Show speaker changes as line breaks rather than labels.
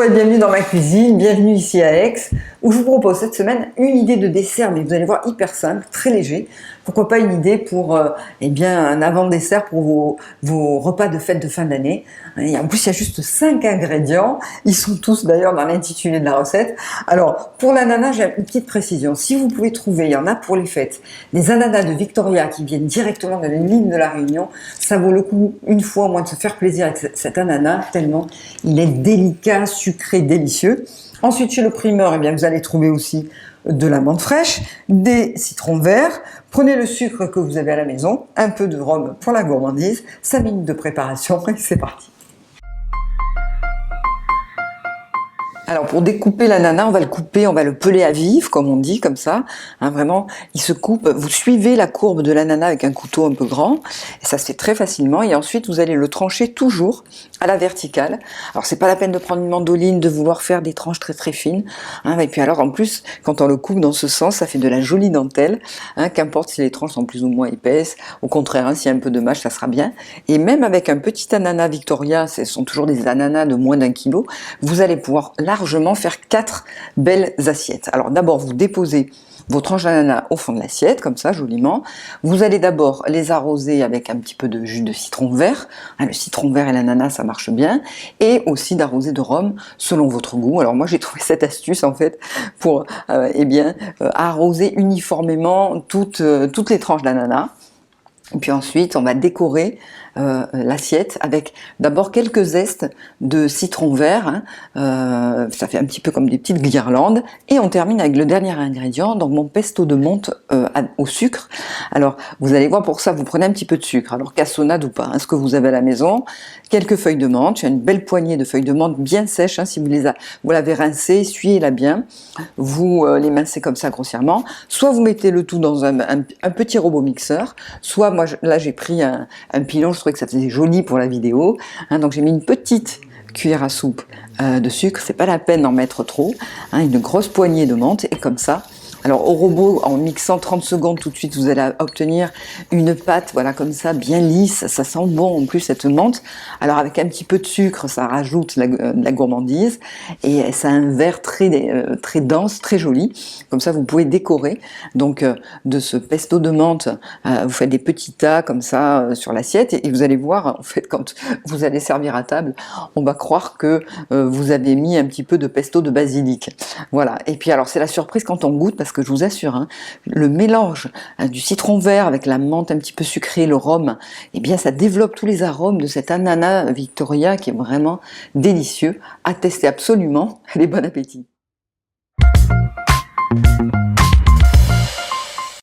et bienvenue dans ma cuisine, bienvenue ici à Aix, où je vous propose cette semaine une idée de dessert, mais vous allez voir hyper simple, très léger. Pourquoi pas une idée pour un avant-dessert pour vos repas de fête de fin d'année. Et en plus, il y a juste 5 ingrédients, ils sont tous d'ailleurs dans l'intitulé de la recette. Alors, pour l'ananas, j'ai une petite précision. Si vous pouvez trouver, il y en a pour les fêtes, des ananas de Victoria qui viennent directement de l'île de la Réunion, ça vaut le coup une fois au moins de se faire plaisir avec cet ananas, tellement il est délicat, sucré, délicieux. Ensuite, chez le primeur, eh bien, vous allez trouver aussi de la menthe fraîche, des citrons verts. Prenez le sucre que vous avez à la maison, un peu de rhum pour la gourmandise, 5 minutes de préparation et c'est parti. Alors pour découper l'ananas, on va le couper, on va le peler à vif, comme on dit, comme ça. Hein, vraiment, il se coupe. Vous suivez la courbe de l'ananas avec un couteau un peu grand. Et ça se fait très facilement. Et ensuite, vous allez le trancher toujours à la verticale. Alors c'est pas la peine de prendre une mandoline, de vouloir faire des tranches très très fines. Hein, et puis alors en plus, quand on le coupe dans ce sens, ça fait de la jolie dentelle. Hein, qu'importe si les tranches sont plus ou moins épaisses. Au contraire, hein, s'il y a un peu de mâche, ça sera bien. Et même avec un petit ananas Victoria, ce sont toujours des ananas de moins d'1 kilo, vous allez pouvoir largement faire 4 belles assiettes. Alors d'abord, vous déposez vos tranches d'ananas au fond de l'assiette, comme ça, joliment. Vous allez d'abord les arroser avec un petit peu de jus de citron vert. Le citron vert et l'ananas, ça marche bien. Et aussi d'arroser de rhum selon votre goût. Alors moi, j'ai trouvé cette astuce, en fait, pour arroser uniformément toutes les tranches d'ananas. Et puis ensuite, on va décorer l'assiette avec d'abord quelques zestes de citron vert, hein, ça fait un petit peu comme des petites guirlandes, et on termine avec le dernier ingrédient, donc mon pesto de menthe au sucre. Alors vous allez voir, pour ça vous prenez un petit peu de sucre, alors cassonade ou pas, hein, ce que vous avez à la maison, quelques feuilles de menthe, j'ai une belle poignée de feuilles de menthe bien sèches, hein, si vous l'avez rincée, essuyez-la bien, vous les mincez comme ça grossièrement, soit vous mettez le tout dans un petit robot mixeur, soit moi là j'ai pris un pilon, je trouvais que ça faisait joli pour la vidéo, hein, donc j'ai mis une petite cuillère à soupe de sucre, c'est pas la peine d'en mettre trop, hein, une grosse poignée de menthe, et comme ça, alors au robot, en mixant 30 secondes, tout de suite vous allez obtenir une pâte, voilà, comme ça, bien lisse, ça sent bon en plus cette menthe. Alors avec un petit peu de sucre, ça rajoute de la gourmandise, et ça a un vert très dense, très joli, comme ça vous pouvez décorer donc de ce pesto de menthe, vous faites des petits tas comme ça sur l'assiette, et vous allez voir, en fait, quand vous allez servir à table, on va croire que vous avez mis un petit peu de pesto de basilic. Voilà, et puis alors c'est la surprise quand on goûte, parce que je vous assure, hein, le mélange du citron vert avec la menthe un petit peu sucrée, le rhum, eh bien ça développe tous les arômes de cet ananas Victoria qui est vraiment délicieux, à tester absolument, et bon appétit.